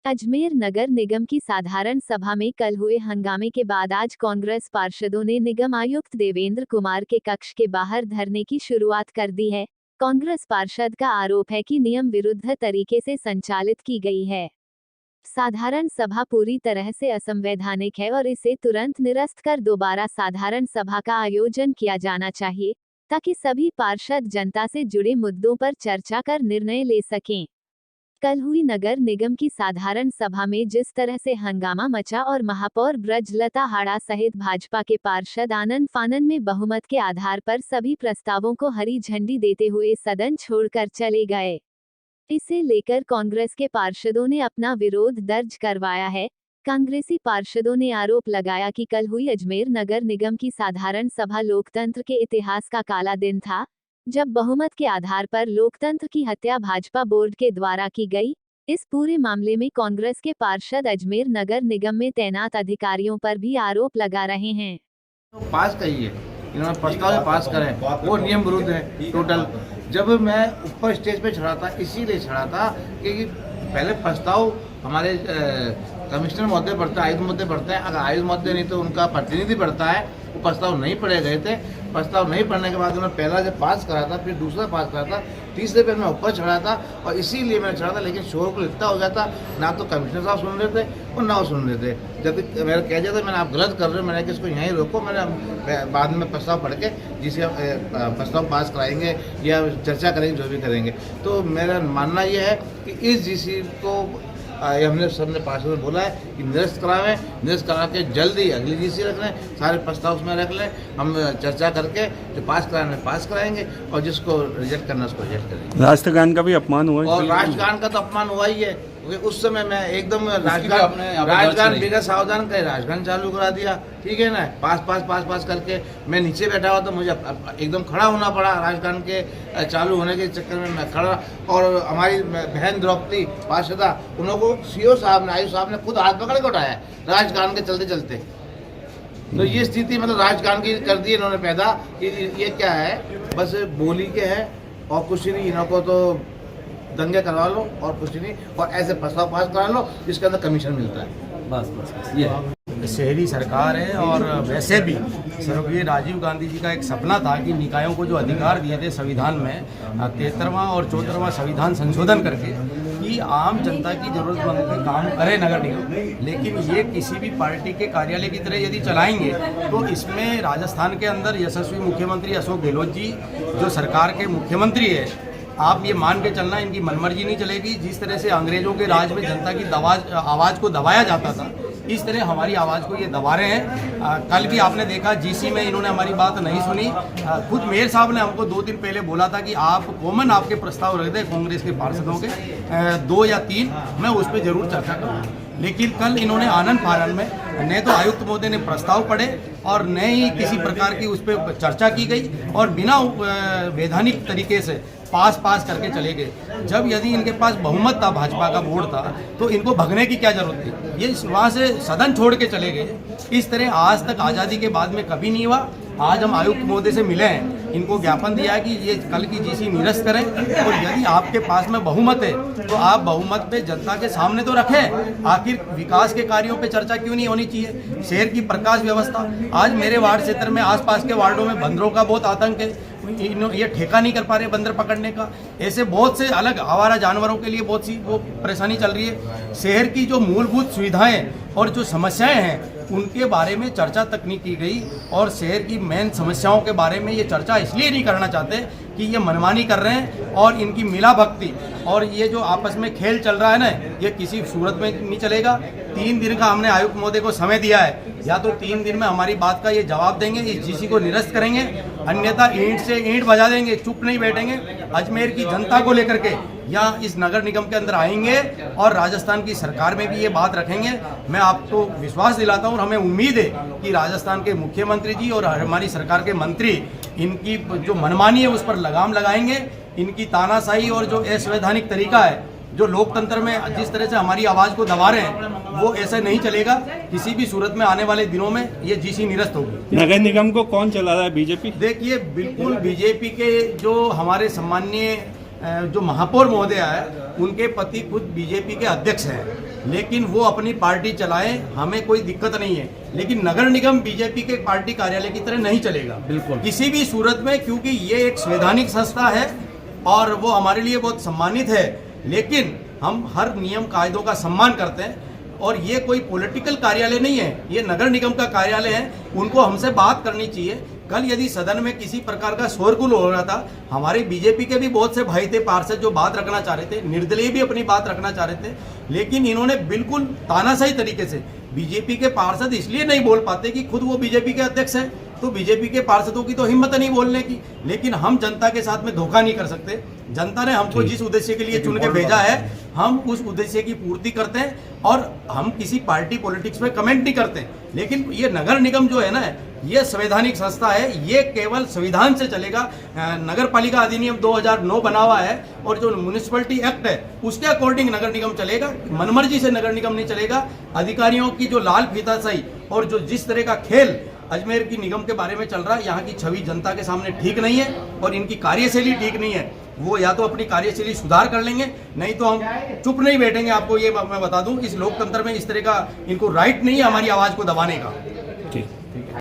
अजमेर नगर निगम की साधारण सभा में कल हुए हंगामे के बाद आज कांग्रेस पार्षदों ने निगम आयुक्त देवेंद्र कुमार के कक्ष के बाहर धरने की शुरुआत कर दी है। कांग्रेस पार्षद का आरोप है कि नियम विरुद्ध तरीके से संचालित की गई है। साधारण सभा पूरी तरह से असंवैधानिक है और इसे तुरंत निरस्त कर दोबारा साधारण सभा का आयोजन किया जाना चाहिए, ताकि सभी पार्षद जनता से जुड़े मुद्दों पर चर्चा कर निर्णय ले सकें। कल हुई नगर निगम की साधारण सभा में जिस तरह से हंगामा मचा और महापौर ब्रजलता हाड़ा सहित भाजपा के पार्षद आनंद फानन में बहुमत के आधार पर सभी प्रस्तावों को हरी झंडी देते हुए सदन छोड़कर चले गए। इसे लेकर कांग्रेस के पार्षदों ने अपना विरोध दर्ज करवाया है। कांग्रेसी पार्षदों ने आरोप लगाया कि कल हुई अजमेर नगर निगम की साधारण सभा लोकतंत्र के इतिहास का काला दिन था, जब बहुमत के आधार पर लोकतंत्र की हत्या भाजपा बोर्ड के द्वारा की गई। इस पूरे मामले में कांग्रेस के पार्षद अजमेर नगर निगम में तैनात अधिकारियों पर भी आरोप लगा रहे हैं। तो पास कहिए, इन्होंने प्रस्ताव पास करें, वो नियम विरुद्ध है टोटल। जब मैं ऊपर स्टेज पे चढ़ा था, इसीलिए चढ़ा था कि पहले प्रस्ताव हमारे कमिश्नर महोदय पढ़ते हैं, आयुक्त महोदय पढ़ते हैं। अगर आयुक्त महोदय नहीं तो उनका प्रतिनिधि पढ़ता है। वो प्रस्ताव नहीं पढ़े गए थे। प्रस्ताव नहीं पढ़ने के बाद उन्होंने पहला जब पास करा था, फिर दूसरा पास करा था, तीसरे पे मैं ऊपर चढ़ा था और इसीलिए मैं चढ़ा था। लेकिन शोर को इतना हो जाता, ना तो कमिश्नर साहब सुन रहे थे और ना वो सुन रहे थे। जब मैंने कह दिया था, मैंने आप गलत कर रहे हो, मैंने कि इसको यहीं रोको। मैंने बाद में प्रस्ताव पढ़ के जिसे प्रस्ताव पास कराएंगे या चर्चा करेंगे, जो भी करेंगे। तो मेरा मानना यह है कि इस जीसी को हमने सबने पार्षद में बोला है कि निरस्त करावें, निरस्त करा के जल्दी अगली जीसी रख लें, सारे प्रस्ताव उसमें रख लें। हम चर्चा करके जो पास कराना है पास कराएंगे और जिसको रिजेक्ट करना है उसको रिजेक्ट करेंगे। राष्ट्रगान का भी अपमान हुआ और राष्ट्रगान का तो अपमान हुआ ही है, क्योंकि उस समय मैं एकदम राष्ट्रगान बिना सावधान का राष्ट्रगान चालू करा दिया। ठीक है ना, पास पास पास पास करके मैं नीचे बैठा हुआ तो मुझे एकदम खड़ा होना पड़ा। राष्ट्रगान के चालू होने के चक्कर में मैं खड़ा, और हमारी बहन द्रौपदी पार्षदा, उनको सीओ साहब ने, आयुष साहब ने खुद हाथ पकड़ के उठाया राष्ट्रगान के चलते चलते। तो ये स्थिति मतलब राष्ट्रगान की कर दी इन्होंने पैदा। ये क्या है, बस बोली के है और कुछ नहीं। इनको तो दंगे करवा लो और कुछ नहीं, और ऐसे प्रस्ताव पास करा लो जिसके अंदर कमीशन मिलता है। बस ये शहरी सरकार है। और वैसे भी स्वर्गीय राजीव गांधी जी का एक सपना था कि निकायों को जो अधिकार दिए थे संविधान में 73वां और 74वां संविधान संशोधन करके, कि आम जनता की जरूरतमंद के काम करे नगर निगम। लेकिन ये किसी भी पार्टी के कार्यालय की तरह यदि चलाएंगे तो इसमें राजस्थान के अंदर यशस्वी मुख्यमंत्री अशोक गहलोत जी जो सरकार के मुख्यमंत्री है, आप ये मान के चलना इनकी मनमर्जी नहीं चलेगी। जिस तरह से अंग्रेजों के राज में जनता की आवाज़ को दबाया जाता था, इस तरह हमारी आवाज़ को ये दबा रहे हैं। कल भी आपने देखा जीसी में इन्होंने हमारी बात नहीं सुनी। खुद मेयर साहब ने हमको 2 दिन पहले बोला था कि आप कॉमन आपके प्रस्ताव रख दें कांग्रेस के पार्षदों के 2 या 3, मैं उस पर जरूर चर्चा करूँगा। लेकिन कल इन्होंने आनंद फानन में न तो आयुक्त महोदय ने प्रस्ताव पढ़े और न ही किसी प्रकार की उस पर चर्चा की गई, और बिना वैधानिक तरीके से पास करके चले गए। जब यदि इनके पास बहुमत था, भाजपा का बोर्ड था, तो इनको भगने की क्या जरूरत थी। ये वहाँ से सदन छोड़ के चले गए। इस तरह आज तक आज़ादी के बाद में कभी नहीं हुआ। आज हम आयुक्त महोदय से मिले हैं, इनको ज्ञापन दिया है कि ये कल की जीसी निरस्त करें, और यदि आपके पास में बहुमत है तो आप बहुमत पे जनता के सामने तो रखें। आखिर विकास के कार्यों पे चर्चा क्यों नहीं होनी चाहिए। शहर की प्रकाश व्यवस्था, आज मेरे वार्ड क्षेत्र में आसपास के वार्डों में बंदरों का बहुत आतंक है। ये ठेका नहीं कर पा रहे बंदर पकड़ने का। ऐसे बहुत से अलग आवारा जानवरों के लिए बहुत सी वो परेशानी चल रही है। शहर की जो मूलभूत सुविधाएं और जो समस्याएं हैं उनके बारे में चर्चा तक नहीं की गई, और शहर की मेन समस्याओं के बारे में ये चर्चा इसलिए नहीं करना चाहते कि ये मनमानी कर रहे हैं, और इनकी मिला भक्ति और ये जो आपस में खेल चल रहा है ना, ये किसी सूरत में नहीं चलेगा। 3 दिन का हमने आयुक्त महोदय को समय दिया है, या तो 3 दिन में हमारी बात का ये जवाब देंगे, इस जीसी को निरस्त करेंगे, अन्यथा ईंट से ईंट बजा देंगे, चुप नहीं बैठेंगे। अजमेर की जनता को लेकर के या इस नगर निगम के अंदर आएंगे और राजस्थान की सरकार में भी ये बात रखेंगे। मैं आपको विश्वास दिलाता हूँ और हमें उम्मीद है कि राजस्थान के मुख्यमंत्री जी और हमारी सरकार के मंत्री इनकी जो मनमानी है उस पर लगाम लगाएंगे। इनकी तानाशाही और जो असंवैधानिक तरीका है, जो लोकतंत्र में जिस तरह से हमारी आवाज़ को दबा रहे हैं, वो ऐसे नहीं चलेगा। किसी भी सूरत में आने वाले दिनों में ये जीसी निरस्त होगी। नगर निगम को कौन चला रहा है, बीजेपी? देखिए, बिल्कुल बीजेपी के जो हमारे सम्माननीय जो महापौर महोदय है उनके पति खुद बीजेपी के अध्यक्ष हैं, लेकिन वो अपनी पार्टी चलाएं, हमें कोई दिक्कत नहीं है। लेकिन नगर निगम बीजेपी के पार्टी कार्यालय की तरह नहीं चलेगा बिल्कुल किसी भी सूरत में, क्योंकि ये एक संवैधानिक संस्था है और वो हमारे लिए बहुत सम्मानित है। लेकिन हम हर नियम कायदों का सम्मान करते हैं और ये कोई पॉलिटिकल कार्यालय नहीं है, ये नगर निगम का कार्यालय है। उनको हमसे बात करनी चाहिए। कल यदि सदन में किसी प्रकार का शोरगुल हो रहा था, हमारे बीजेपी के भी बहुत से भाई थे पार्षद जो बात रखना चाह रहे थे, निर्दलीय भी अपनी बात रखना चाह रहे थे, लेकिन इन्होंने बिल्कुल तानाशाही तरीके से, बीजेपी के पार्षद इसलिए नहीं बोल पाते कि खुद वो बीजेपी के अध्यक्ष हैं, तो बीजेपी के पार्षदों की तो हिम्मत नहीं बोलने की। लेकिन हम जनता के साथ में धोखा नहीं कर सकते। जनता ने हमको जिस उद्देश्य के लिए चुन के भेजा है, हम उस उद्देश्य की पूर्ति करते हैं और हम किसी पार्टी पॉलिटिक्स में कमेंट नहीं करते। लेकिन ये नगर निगम जो है ना, ये संवैधानिक संस्था है, ये केवल संविधान से चलेगा। नगर पालिका अधिनियम 2009 बना हुआ है और जो म्युनिसिपैलिटी एक्ट है उसके अकॉर्डिंग नगर निगम चलेगा। मनमर्जी से नगर निगम नहीं चलेगा। अधिकारियों की जो लाल फीताशाही और जो जिस तरह का खेल अजमेर की निगम के बारे में चल रहा है, यहाँ की छवि जनता के सामने ठीक नहीं है और इनकी कार्यशैली ठीक नहीं है। वो या तो अपनी कार्यशैली सुधार कर लेंगे, नहीं तो हम चुप नहीं बैठेंगे। आपको ये मैं बता दूं, इस लोकतंत्र में इस तरह का इनको राइट नहीं है हमारी आवाज़ को दबाने का।